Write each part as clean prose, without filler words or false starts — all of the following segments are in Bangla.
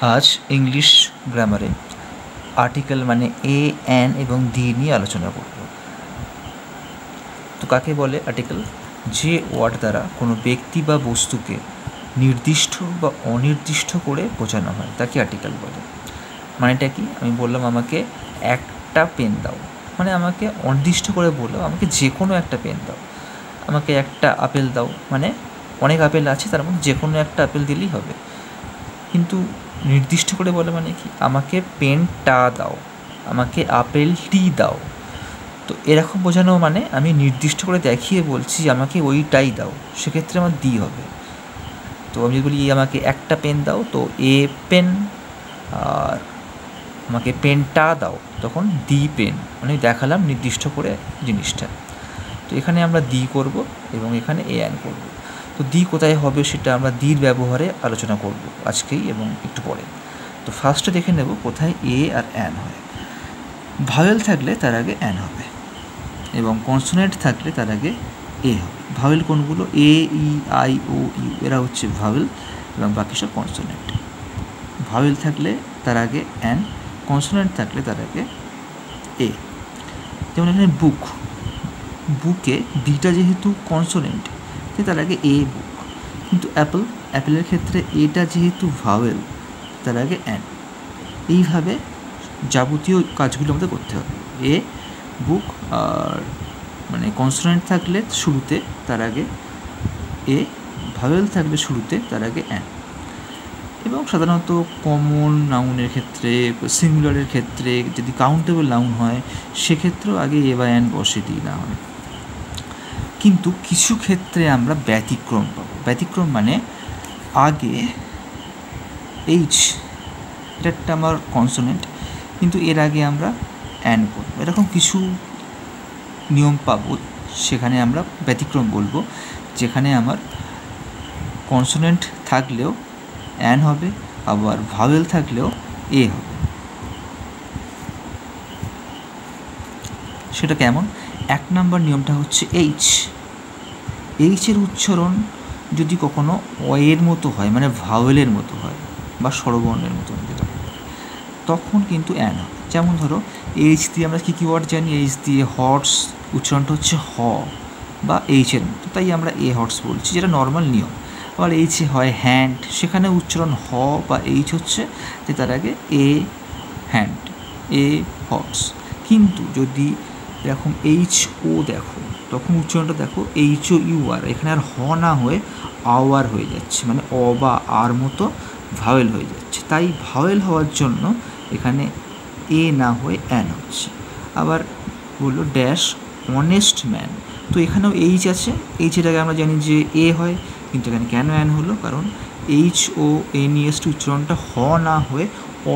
আজ ইংলিশ গ্রামারে আর্টিকেল মানে এ, অ্যান এবং দি নিয়ে আলোচনা করব। তো কাকে বলে আর্টিকেল? যে ওয়ার্ড দ্বারা কোনো ব্যক্তি বা বস্তুকে নির্দিষ্ট বা অনির্দিষ্ট করে বোঝানো হয় তাকে আর্টিকেল বলে। মানেটা কি? আমি বললাম আমাকে একটা পেন দাও, মানে আমাকে অনির্দিষ্ট করে বললো আমাকে যে কোনো একটা পেন দাও। আমাকে একটা আপেল দাও, মানে অনেক আপেল আছে, তার মধ্যে যে কোনো একটা আপেল দিলেই হবে। কিন্তু নির্দিষ্ট করে বলে মানে কি? আমাকে পেনটা দাও, আমাকে আপেলটি দাও। তো এরকম বোঝানো মানে আমি নির্দিষ্ট করে দেখিয়ে বলছি আমাকে ওইটাই দাও, সেক্ষেত্রে আমার দি হবে। তো আমি যদি বলি আমাকে একটা পেন দাও, তো এ পেন, আর আমাকে পেনটা দাও তখন দি পেন, মানে দেখালাম নির্দিষ্ট করে জিনিসটা। তো এখানে আমরা দি করব এবং এখানে এ অ্যান করব। তো দি কোথায় হবে সেটা আমরা দির ব্যবহারে আলোচনা করব আজকেই এবং একটু পরে। তো ফার্স্টে দেখে নেব কোথায় এ আর অ্যান হয়। ভাওয়েল থাকলে তার আগে অ্যান হবে এবং কনসোনেন্ট থাকলে তার আগে এ হবে। ভাওয়েল কোনগুলো? এ, ই, আই, ও, ইউ, এরা হচ্ছে ভাওয়েল এবং বাকি সব কনসোনেন্ট। ভাওয়েল থাকলে তার আগে অ্যান, কনসোনেন্ট থাকলে তার আগে এ। যেমন এখানে বুক, বুকে বিটা যেহেতু কনসোনেন্ট তার আগে এ বুক। কিন্তু অ্যাপল, অ্যাপেলের ক্ষেত্রে এটা যেহেতু ভাওয়েল তার আগে অ্যান। এইভাবে যাবতীয় কাজগুলো আমাদের করতে হবে। এ বুক, আর মানে কনসোনেন্ট থাকলে শুরুতে তার আগে এ, ভাওয়েল থাকলে শুরুতে তার আগে অ্যান। এবং সাধারণত কমন নাউনের ক্ষেত্রে, সিঙ্গুলারের ক্ষেত্রে, যদি কাউন্টেবল নাউন হয় সেক্ষেত্রেও আগে এ বা অ্যান বসে দিই না হয়। কিন্তু কিছু ক্ষেত্রে আমরা ব্যতিক্রম পাবো। ব্যতিক্রম মানে আগে এইচ, এটা একটা আমার কনসোনেন্ট, কিন্তু এর আগে আমরা অ্যান করবো। এরকম কিছু নিয়ম পাবো, সেখানে আমরা ব্যতিক্রম বলবো, যেখানে আমার কনসোনেন্ট থাকলেও অ্যান হবে, আবার ভাওয়েল থাকলেও এ হবে। সেটা কেমন? 1 নম্বর নিয়মটা হচ্ছে এইচ। এইচের উচ্চারণ যদি কখনো অয়ের মতো হয়, মানে ভাওয়েলের মতো হয় বা স্বরবর্ণের মতো হয়, তখন কিন্তু অ্যান হবে। যেমন ধরো এইচ দিয়ে আমরা কী ওয়ার্ড জানি? এইচ দিয়ে হর্স, উচ্চারণটা হচ্ছে হ বা এইচের মতো, তাই আমরা এ হর্স বলছি, যেটা নর্মাল নিয়ম। আবার এইচে হয় হ্যান্ড, সেখানে উচ্চারণ হ বা এইচ হচ্ছে, যে তার আগে এ হ্যান্ড, এ হর্স। কিন্তু যদি এরকম এইচ ও দেখো, তখন উচ্চারণটা দেখো এইচ ও ইউ আর, এখানে আর হ না হয়ে আওয়ার হয়ে যাচ্ছে, মানে অ বা আর মতো ভাওয়েল হয়ে যাচ্ছে। তাই ভাওয়েল হওয়ার জন্য এখানে এ না হয়ে অ্যান হচ্ছে। আবার বললো ড্যাশ অনেস্ট ম্যান, তো এখানেও এইচ আছে, এইচের আগে আমরা জানি যে এ হয়, কিন্তু এখানে কেন অ্যান হলো? কারণ এইচ ও এনইএসটি উচ্চারণটা হ না হয়ে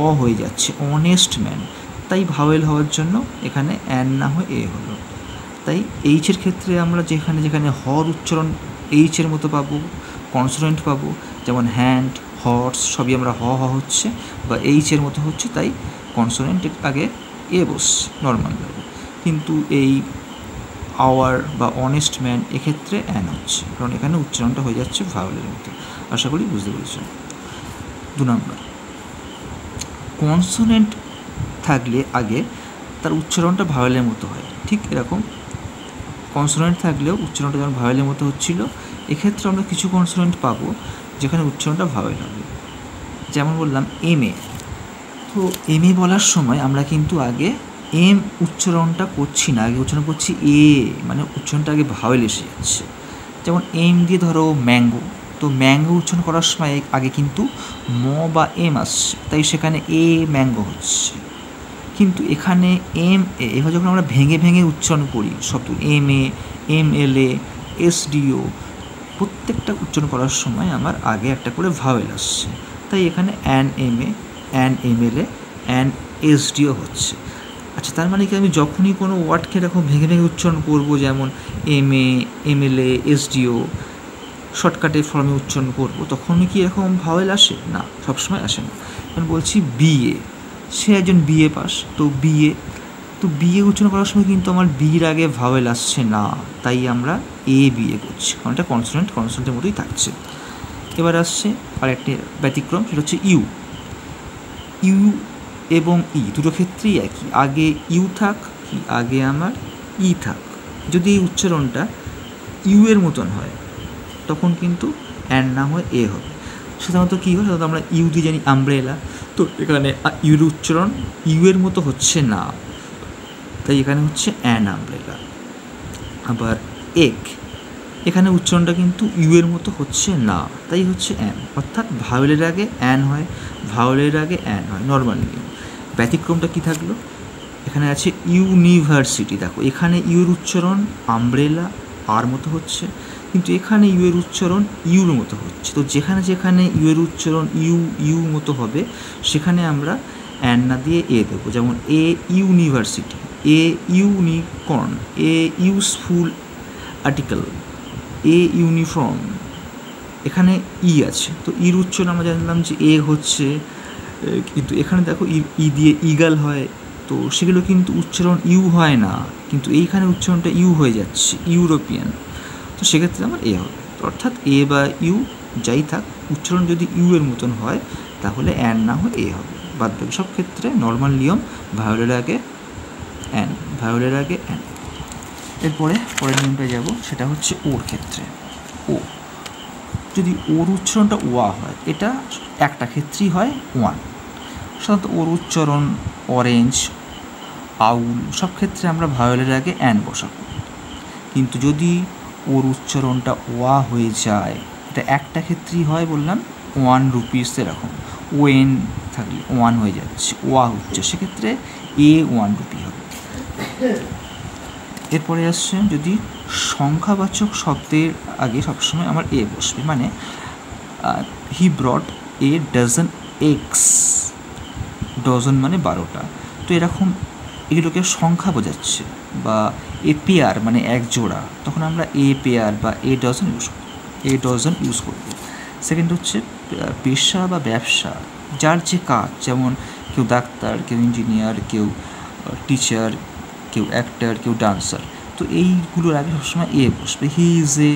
অ হয়ে যাচ্ছে, অনেস্ট ম্যান। তাই ভাওয়েল হওয়ার জন্য এখানে অ্যান না হয়ে এ হলো। তাই এইচের ক্ষেত্রে আমরা যেখানে যেখানে হর উচ্চারণ এইচের মতো পাবো, কনসোনেন্ট পাবো, যেমন হ্যান্ড, হর্স, সবই আমরা হ হ হচ্ছে বা এইচের মতো হচ্ছে, তাই কনসোনেন্টের আগে এ বসছে নর্মালভাবে। কিন্তু এই আওয়ার বা অনেস্ট ম্যান এক্ষেত্রে অ্যান হচ্ছে, কারণ এখানে উচ্চারণটা হয়ে যাচ্ছে ভাওয়েলের মতো। আশা করি বুঝতে পেরেছেন। 2 নম্বর, কনসোনেন্ট থাকলে আগে তার উচ্চারণটা ভাওয়েলের মতো হয়। ঠিক এরকম কনসোনেন্ট থাকলেও উচ্চারণটা যেমন ভাওয়েলের মতো হচ্ছিল, এক্ষেত্রে আমরা কিছু কনসোনেন্ট পাবো যেখানে উচ্চারণটা ভাওয়েল হবে। যেমন বললাম এম এ, তো এম এ বলার সময় আমরা কিন্তু আগে এম উচ্চারণটা করছি না, আগে উচ্চারণ করছি এ, মানে উচ্চারণটা আগে ভাওয়েল এসে যাচ্ছে। যেমন এম দিয়ে ধরো ম্যাঙ্গো, তো ম্যাঙ্গো উচ্চারণ করার সময় আগে কিন্তু ম বা এম আসছে, তাই সেখানে এ ম্যাঙ্গো হচ্ছে। কিন্তু এখানে এম এ, এভাবে যখন আমরা ভেঙে ভেঙে উচ্চারণ করি শব্দ, M A, M L A, SDO, প্রত্যেকটা উচ্চারণ করার সময় আমার আগে একটা করে ভাওয়েল আসছে। তাই এখানে an M A, an M L A, an SDO হচ্ছে। আচ্ছা, তার মানে কি আমি যখনই কোনো ওয়ার্ডকে এরকম ভেঙে ভেঙে উচ্চারণ করবো, যেমন M A, M L A, SDO, শর্টকাটের ফর্মে উচ্চারণ করবো, তখনই কি এরকম ভাওয়েল আসে? না, সবসময় আসে না। কারণ বলছি বিএ, সে একজন বিএ পাস, তো বিএ, তো বিএ উচ্চারণ করার সময় কিন্তু আমার বির আগে ভাওয়েল আসছে না, তাই আমরা এ বিএ করছি, কারণ এটা কনসোনেন্টের মতোই থাকছে। এবার আসছে আর একটি ব্যতিক্রম, সেটা হচ্ছে ইউ। ইউ এবং ই দুটো ক্ষেত্রেই একই, আগে ইউ থাক কি আগে আমার ই থাক, যদি এই উচ্চারণটা ইউ এর মতন হয় তখন কিন্তু অ্যান না হয় এ হবে। সাধারণত কী হয়, সাধারণত আমরা ইউ দিয়ে জানি আমব্রেলা, তো এখানে ইউর উচ্চারণ ইউ এর মতো হচ্ছে না, তাই এখানে হচ্ছে অ্যান আমব্রেলা। আবার এক, এখানে উচ্চারণটা কিন্তু ইউ এর মতো হচ্ছে না, তাই হচ্ছে অ্যান, অর্থাৎ ভাওয়েলের আগে অ্যান হয়, ভাওয়েলের আগে অ্যান হয় নর্মাল নিয়ম। ব্যতিক্রমটা কী থাকলো, এখানে আছে ইউনিভার্সিটি, দেখো এখানে ইউর উচ্চারণ আমব্রেলা আর মতো হচ্ছে, কিন্তু এখানে ইউ এর উচ্চারণ ইউর মতো হচ্ছে। তো যেখানে যেখানে ইউ এর উচ্চারণ ইউ মতো হবে সেখানে আমরা অ্যান না দিয়ে এ দেবো। যেমন a university, A unicorn, a useful article, A uniform, এখানে ই আছে, তো ইর উচ্চারণ আমরা জানলাম যে এ হচ্ছে, কিন্তু এখানে দেখো ই দিয়ে ইগাল হয়, তো সেগুলো কিন্তু উচ্চারণ ইউ হয় না, কিন্তু এইখানে উচ্চারণটা ইউ হয়ে যাচ্ছে, ইউরোপিয়ান, তো সেক্ষেত্রে আমার এ হবে। অর্থাৎ এ বা ইউ যাই থাক, উচ্চারণ যদি ইউ এর মতন হয় তাহলে অ্যান না হয় এ হবে। বাদ বাকি সব ক্ষেত্রে নর্মাল নিয়ম, ভায়োলের আগে অ্যান, ভায়োলের আগে অ্যান। এরপরে পরের নিয়মটা যাব, সেটা হচ্ছে ওর ক্ষেত্রে। ও যদি ওর উচ্চারণটা ওয়া হয়, এটা একটা ক্ষেত্রেই হয় ওয়ান, সাধারণত ওর উচ্চারণ অরেঞ্জ, আউল সব ক্ষেত্রে আমরা ভায়োলের আগে অ্যান বসাবো। কিন্তু যদি ওর উচ্চারণটা ওয়া হয়ে যায়, এটা একটা ক্ষেত্রেই হয় বললাম, 1 রুপিস এরকম, ও এন থাকলে 1 হয়ে যাচ্ছে, ওয়া হচ্ছে, সেক্ষেত্রে এ 1 রুপি হবে। এরপরে আসছে যদি সংখ্যাবাচক শব্দের আগে সবসময় আমার এ বসবে, মানে he brought a dozen eggs, dozen মানে 12টা, তো এরকম এগুলোকে সংখ্যা বোঝাচ্ছে, বা এ পেয়ার মানে এক জোড়া, তখন আমরা এ পেয়ার বা এ ডজন ইউজ করব। সেকেন্ড হচ্ছে পেশা বা ব্যবসা, যার যে কাজ, যেমন কেউ ডাক্তার, কেউ ইঞ্জিনিয়ার, কেউ টিচার, কেউ অ্যাক্টর, কেউ ডান্সার, তো এইগুলোর আগে সবসময় এ বসবে। He is a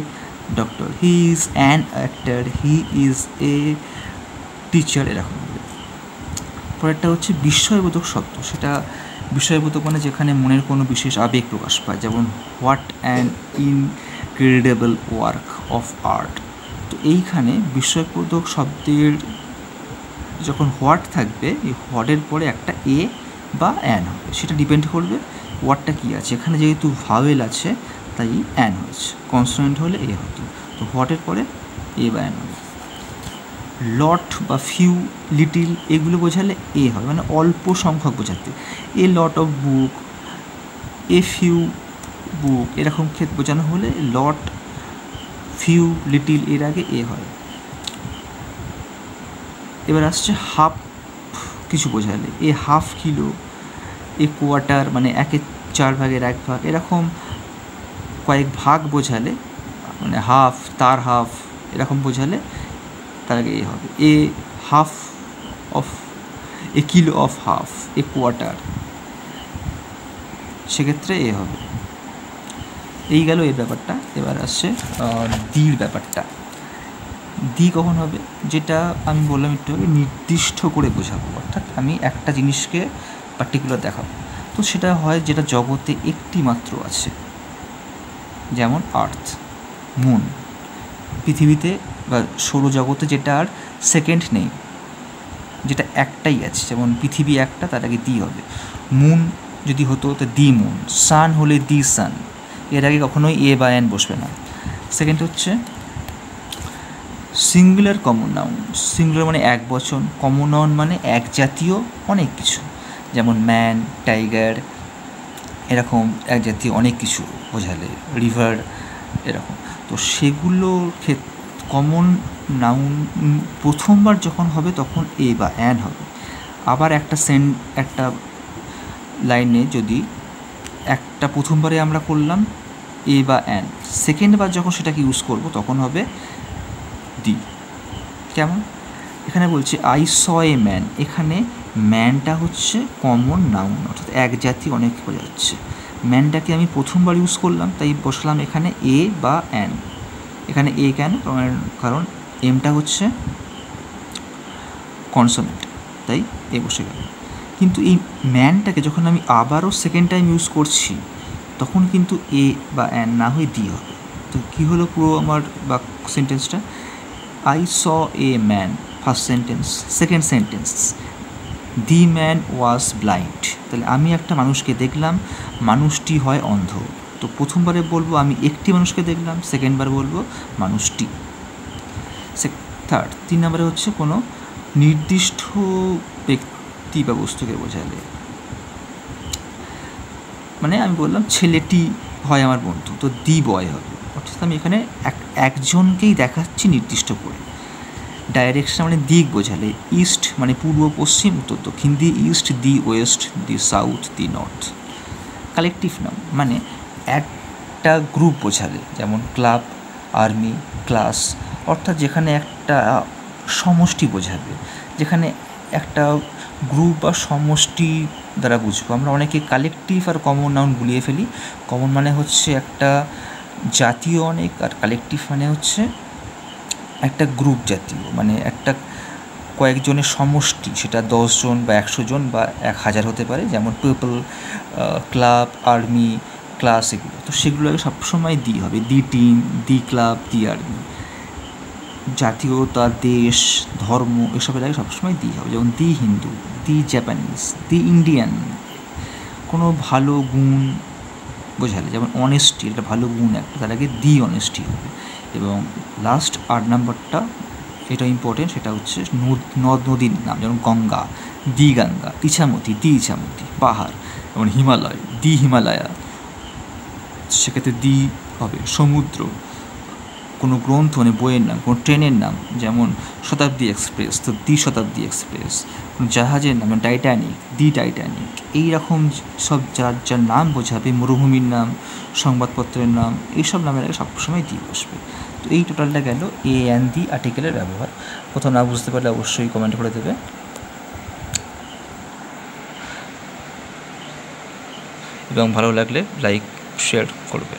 doctor, he is an actor, he is a teacher, এরকম হবে। পরেরটা হচ্ছে বিস্ময়বোধক শব্দ, সেটা বিস্ময়বোধক মানে যেখানে মনের কোনো বিশেষ আবেগ প্রকাশ পায়, যেমন what an incredible work of art, তো এইখানে বিস্ময়বোধক শব্দের যখন হোয়াট থাকবে, এই হোয়াটের পরে একটা এ বা অ্যান হবে, সেটা ডিপেন্ড করবে ওয়ার্ডটা কী আছে। এখানে যেহেতু ভাওয়েল আছে তাই অ্যান হয়েছে, কনসোনেন্ট হলে এ হতো, তো হোয়াটের পরে এ বা অ্যান হবে। লট বা ফিউ, লিটিল এগুলো বোঝালে এ হবে, মানে অল্প সংখ্যক বোঝাতে, এ lot of book, a few বুক, এরকম ক্ষেত্রে বোঝানো হলে লট, ফিউ, লিটিল এর আগে এ হয়। এবার আসছে হাফ কিছু বোঝালে, এ হাফ কিলো, এ কোয়ার্টার মানে 1/4 1 ভাগ, এরকম কয়েক ভাগ বোঝালে, মানে হাফ, তার হাফ, এরকম বোঝালে তার আগে এ হবে। A half of, a kilo of half, a quarter, সেক্ষেত্রে এ হবে। এই গেল এর ব্যাপারটা। এবার আসছে দির ব্যাপারটা। দি কখন হবে, যেটা আমি বললাম একটু আগে, নির্দিষ্ট করে বোঝাবো, অর্থাৎ আমি একটা জিনিসকে পার্টিকুলার দেখাবো, তো সেটা হয় যেটা জগতে একটি মাত্র আছে, যেমন আর্থ, মুন, পৃথিবীতে বা সৌরজগতে যেটা আর সেকেন্ড নেই, যেটা একটাই আছে, যেমন পৃথিবী একটা, তার আগে দি হবে। মুন যদি হতো তো দি মুন, সান হলে দি সান, এর আগে কখনোই এ বা এন বসবে না। সেকেন্ড হচ্ছে সিঙ্গুলার কমন নাউন, সিঙ্গুলার মানে এক বচন, কমন নাউন মানে এক জাতীয় অনেক কিছু, যেমন ম্যান, টাইগার, এরকম এক জাতীয় অনেক কিছু বোঝালে, রিভার, এরকম। তো সেগুলোর কমন নাউন প্রথমবার যখন হবে তখন এ বা অ্যান হবে। আবার একটা লাইনে যদি একটা প্রথমবারে আমরা করলাম এ বা অ্যান, সেকেন্ডবার যখন সেটাকে ইউজ করব তখন হবে দি। কেমন, এখানে বলছে আই স এ ম্যান, এখানে ম্যানটা হচ্ছে কমন নাউন, অর্থাৎ এক জাতি অনেক বোঝাচ্ছে। ম্যানটাকে আমি প্রথমবার ইউজ করলাম তাই বসলাম এখানে এ বা অ্যান। এখানে এ কেন, কারণ এমটা হচ্ছে কনসোনেন্ট, তাই এ বসে গেল। কিন্তু এই ম্যানটাকে যখন আমি আবারও সেকেন্ড টাইম ইউজ করছি তখন কিন্তু এ বা অ্যান না হয়ে দি হবে। তো কী হলো পুরো আমার বা সেন্টেন্সটা, I saw a man first sentence, second sentence the man was blind, তাহলে আমি একটা মানুষকে দেখলাম, মানুষটি হয় অন্ধ। তো প্রথমবারে বলবো আমি একটি মানুষকে দেখলাম, সেকেন্ডবার বলবো মানুষটি। থার্ড 3 নম্বরে হচ্ছে কোনো নির্দিষ্ট ব্যক্তি বা বস্তুকে বোঝালে, মানে আমি বললাম ছেলেটি হয় আমার বন্ধু, তো দি বয় হবে, অর্থাৎ আমি এখানে একজনকেই দেখাচ্ছি নির্দিষ্ট করে। ডাইরেকশন মানে দিক বোঝালে, ইস্ট মানে পূর্ব পশ্চিম উত্তর দক্ষিণ, দি ইস্ট, দি ওয়েস্ট, দি সাউথ, দি নর্থ। কালেকটিভ নাম মানে একটা গ্রুপ বোঝালে, যেমন ক্লাব, আর্মি, ক্লাস, অর্থাৎ যেখানে একটা সমষ্টি বোঝাবে, যেখানে একটা গ্রুপ বা সমষ্টি দ্বারা বুঝবো। আমরা অনেকে কালেকটিভ আর কমন নাউন গুলিয়ে ফেলি। কমন মানে হচ্ছে একটা জাতীয় অনেক, আর কালেকটিভ মানে হচ্ছে একটা গ্রুপ জাতীয়, মানে একটা কয়েকজনের সমষ্টি, সেটা 10 জন বা 100 জন বা 1000 হতে পারে, যেমন পিপল, ক্লাব, আর্মি, ক্লাস, এগুলো। তো সেগুলোকে সবসময় দি হবে, দি team, the club, the army. জাতীয়তা, দেশ, ধর্ম এসবের আগে সবসময় দি হবে, যেমন দি হিন্দু, দি জাপানিজ, দি ইন্ডিয়ান। কোনো ভালো গুণ বোঝালে, যেমন অনেস্টি, এটা ভালো গুণ একটা, তার আগে দি অনেস্টি হবে। এবং লাস্ট 8 নম্বরটা, এটা ইম্পর্টেন্ট, সেটা হচ্ছে নদ নদীর নাম, যেমন গঙ্গা, দি গঙ্গা, ইছামতি, দি ইছামতি, পাহাড়, যেমন হিমালয়, দি হিমালয়া, সেক্ষেত্রে দি হবে। সমুদ্র, কোনো গ্রন্থ মানে বইয়ের নাম, কোনো ট্রেনের নাম, যেমন শতাব্দী এক্সপ্রেস, তো দি শতাব্দী এক্সপ্রেস। কোনো জাহাজের নাম, টাইটানিক, দি টাইটানিক। এইরকম সব যার যার নাম বোঝাবে, মরুভূমির নাম, সংবাদপত্রের নাম, এইসব নামের আগে সবসময় দি বসবে। তো এই টোটালটা গেল এ অ্যান্ড দি আর্টিকেলের ব্যবহার। কোথাও না বুঝতে পারলে অবশ্যই কমেন্ট করে দেবে, এবং ভালো লাগলে লাইক শেয়ার করবে।